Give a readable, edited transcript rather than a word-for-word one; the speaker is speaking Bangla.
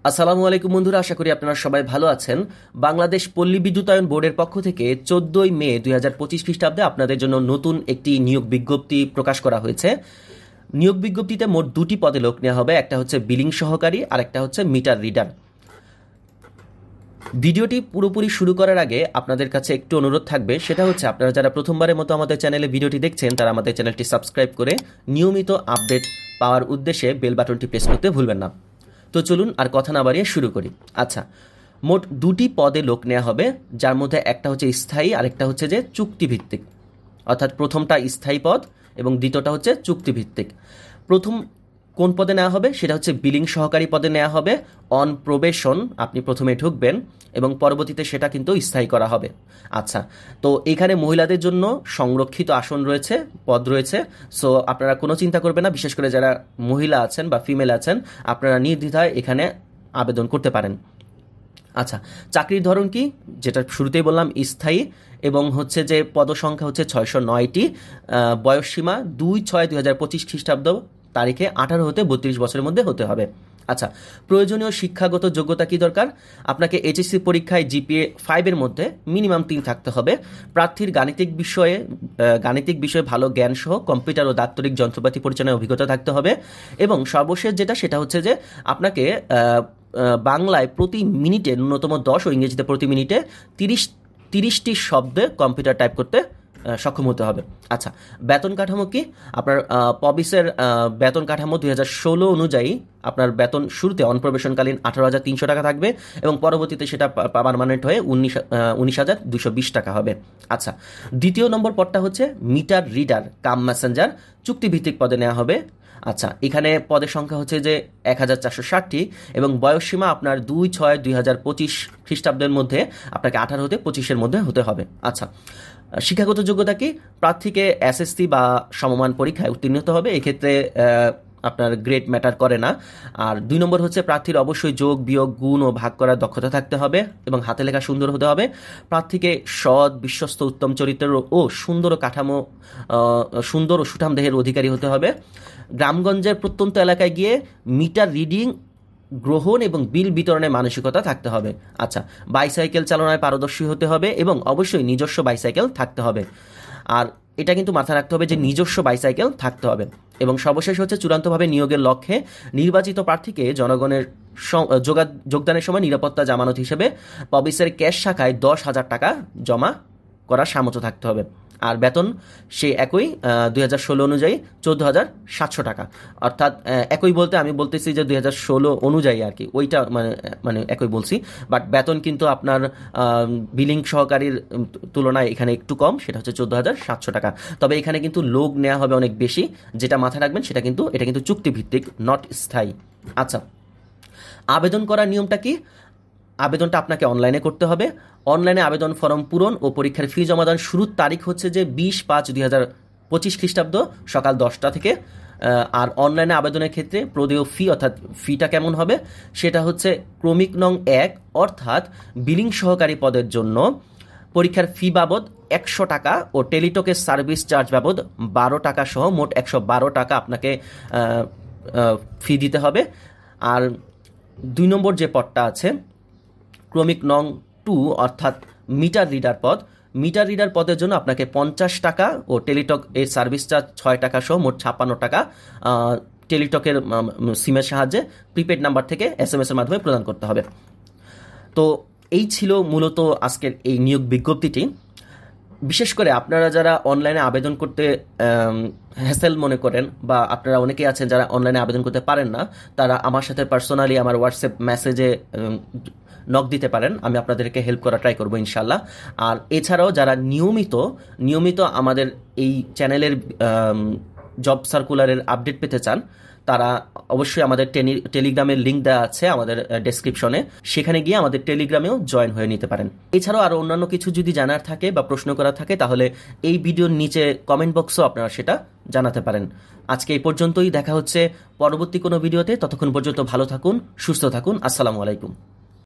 আসসালামু আলাইকুম বন্ধুরা, আশা করি আপনারা সবাই ভালো আছেন। বাংলাদেশ পল্লী বিদ্যুতায়ন বোর্ডের পক্ষ থেকে 14ই মে 2025 খ্রিস্টাব্দে আপনাদের জন্য নতুন একটি নিয়োগ বিজ্ঞপ্তি প্রকাশ করা হয়েছে। নিয়োগ বিজ্ঞপ্তিতে মোট দুটি পদে লোক নেওয়া হবে, একটা হচ্ছে বিলিং সহকারী আর একটা হচ্ছে মিটার রিডার। ভিডিওটি পুরোপুরি শুরু করার আগে আপনাদের কাছে একটু অনুরোধ থাকবে, সেটা হচ্ছে আপনারা যারা প্রথমবারের মতো আমাদের চ্যানেলে ভিডিওটি দেখছেন তারা আমাদের চ্যানেলটি সাবস্ক্রাইব করে নিয়মিত আপডেট পাওয়ার উদ্দেশ্যে বেল বাটনটি প্রেস করতে ভুলবেন না। তো চলুন আর কথা না বাড়িয়ে শুরু করি। আচ্ছা, মোট দুটি পদে লোক নেওয়া হবে, যার মধ্যে একটা হচ্ছে স্থায়ী আর একটা হচ্ছে যে চুক্তিভিত্তিক। অর্থাৎ প্রথমটা স্থায়ী পদ এবং দ্বিতীয়টা হচ্ছে চুক্তিভিত্তিক। প্রথম কোন পদে নেওয়া হবে সেটা হচ্ছে বিলিং সহকারী পদে নেওয়া হবে। অন প্রবেশন আপনি প্রথমে ঢুকবেন এবং পরবর্তীতে সেটা কিন্তু স্থায়ী করা হবে। আচ্ছা, তো এখানে মহিলাদের জন্য সংরক্ষিত আসন রয়েছে, পদ রয়েছে। সো আপনারা কোনো চিন্তা করবেন না, বিশেষ করে যারা মহিলা আছেন বা ফিমেল আছেন আপনারা নির্দ্বিধায় এখানে আবেদন করতে পারেন। আচ্ছা, চাকরির ধরন কি, যেটা শুরুতেই বললাম স্থায়ী, এবং হচ্ছে যে পদসংখ্যা হচ্ছে 609টি। বয়সসীমা 2/6/2025 খ্রিস্টাব্দ তারিখে 18 হতে 32 বছরের মধ্যে হতে হবে। আচ্ছা, প্রয়োজনীয় শিক্ষাগত যোগ্যতা কি দরকার? আপনাকে এইচএসসি পরীক্ষায় জিপিএ 5-এর মধ্যে মিনিমাম 3 থাকতে হবে। প্রার্থীর গাণিতিক বিষয়ে ভালো জ্ঞান সহ কম্পিউটার ও দাপ্তরিক যন্ত্রপাতি পরিচালনায় অভিজ্ঞতা থাকতে হবে। এবং সর্বশেষ সেটা হচ্ছে যে আপনাকে বাংলায় প্রতি মিনিটে ন্যূনতম 10 ও ইংরেজিতে প্রতি মিনিটে 30টি শব্দে কম্পিউটার টাইপ করতে সক্ষম হতে হবে। আচ্ছা, বেতন কাঠামো কি? আপনার পবিসের বেতন কাঠামো 2016 অনুযায়ী আপনার বেতন শুরুতে অনপ্রবেশনকালীন 18,300 টাকা থাকবে এবং পরবর্তীতে সেটা পার্মানেন্ট হয়ে 19,220 টাকা হবে। আচ্ছা, দ্বিতীয় নম্বর পদটা হচ্ছে মিটার রিডার কাম মেসেঞ্জার, চুক্তিভিত্তিক পদে নেওয়া হবে। আচ্ছা, এখানে পদের সংখ্যা হচ্ছে যে 1460টি এবং বয়সসীমা আপনার 2/6/2025 খ্রিস্টাব্দের মধ্যে আপনাকে 18 হতে 25-এর মধ্যে হতে হবে। আচ্ছা, শিক্ষাগত যোগ্যতা কি? প্রার্থীকে এসএসসি বা সমমান পরীক্ষায় উত্তীর্ণ হতে হবে, এক্ষেত্রে আপনার গ্রেড ম্যাটার করে না। আর 2 নম্বর হচ্ছে প্রার্থীর অবশ্যই যোগ বিয়োগ গুণ ও ভাগ করার দক্ষতা থাকতে হবে এবং হাতে লেখা সুন্দর হতে হবে। প্রার্থীকে সৎ, বিশ্বস্ত, উত্তম চরিত্রের ও সুন্দর ও সুঠাম দেহের অধিকারী হতে হবে। গ্রামগঞ্জের প্রত্যন্ত এলাকায় গিয়ে মিটার রিডিং গ্রহণ এবং বিল বিতরণের মানসিকতা থাকতে হবে। আচ্ছা, বাইসাইকেল চালনায় পারদর্শী হতে হবে এবং অবশ্যই নিজস্ব বাইসাইকেল থাকতে হবে। আর এটা কিন্তু মাথায় রাখতে হবে যে নিজস্ব বাইসাইকেল থাকতে হবে। এবং সর্বশেষ হচ্ছে চূড়ান্তভাবে নিয়োগের লক্ষ্যে নির্বাচিত প্রার্থীকে জনগণের যোগদানের সময় নিরাপত্তা জামানত হিসেবে পবিসের ক্যাশ শাখায় 10,000 টাকা জমা করার সামর্থ্য থাকতে হবে। আর বেতন সে একই 2016 অনুযায়ী 14,700 টাকা। অর্থাৎ একই বলতে আমি বলতেছি যে 2016 অনুযায়ী আর কি, ওইটা মানে একই বলছি, বাট বেতন কিন্তু আপনার বিলিং সহকারীর তুলনায় এখানে একটু কম, সেটা হচ্ছে 14,700 টাকা। তবে এখানে কিন্তু লোক নেওয়া হবে অনেক বেশি, যেটা মাথায় রাখবেন এটা কিন্তু চুক্তিভিত্তিক, নট স্থায়ী। আচ্ছা, আবেদন করার নিয়মটা কি? আবেদনটা আপনাকে অনলাইনে করতে হবে। অনলাইনে আবেদন ফর্ম পূরণ ও পরীক্ষার ফি জমাদান শুরুর তারিখ হচ্ছে যে 20/5/2025 খ্রিস্টাব্দ সকাল 10টা থেকে। আর অনলাইনে আবেদনের ক্ষেত্রে প্রদেয় ফি, অর্থাৎ ফিটা কেমন হবে সেটা হচ্ছে ক্রমিক নং 1 অর্থাৎ বিলিং সহকারী পদের জন্য পরীক্ষার ফি বাবদ 100 টাকা ও টেলিটকের সার্ভিস চার্জ বাবদ 12 টাকা সহ মোট 112 টাকা আপনাকে ফি দিতে হবে। আর 2 নম্বর যে পদটা আছে ক্রমিক নং 2 অর্থাৎ মিটার রিডার পদের জন্য আপনাকে 50 টাকা ও টেলিটক এর সার্ভিস চার্জ 6 টাকা সহ মোট 56 টাকা টেলিটকের সিমের সাহায্যে প্রিপেড নাম্বার থেকে SMS এর মাধ্যমে প্রদান করতে হবে। তো এই ছিল মূলত আজকের এই নিয়োগ বিজ্ঞপ্তিটি। বিশেষ করে আপনারা যারা অনলাইনে আবেদন করতে হ্যাসেল মনে করেন বা আপনারা অনেকেই আছেন যারা অনলাইনে আবেদন করতে পারেন না, তারা আমার সাথে পার্সোনালি আমার হোয়াটসঅ্যাপ মেসেজে নক দিতে পারেন, আমি আপনাদেরকে হেল্প করা ট্রাই করবো ইনশাল্লাহ। আর এছাড়াও যারা নিয়মিত আমাদের এই চ্যানেলের জব সার্কুলারের আপডেট পেতে চান, তারা অবশ্যই আমাদের টেলিগ্রামের লিঙ্ক দেওয়া আছে আমাদের ডেসক্রিপশনে, সেখানে গিয়ে আমাদের টেলিগ্রামেও জয়েন হয়ে নিতে পারেন। এছাড়াও আরও অন্যান্য কিছু যদি জানার থাকে বা প্রশ্ন করা থাকে তাহলে এই ভিডিওর নিচে কমেন্ট বক্সেও আপনারা সেটা জানাতে পারেন। আজকে এই পর্যন্তই, দেখা হচ্ছে পরবর্তী কোনো ভিডিওতে। ততক্ষণ পর্যন্ত ভালো থাকুন, সুস্থ থাকুন। আসসালামু আলাইকুম।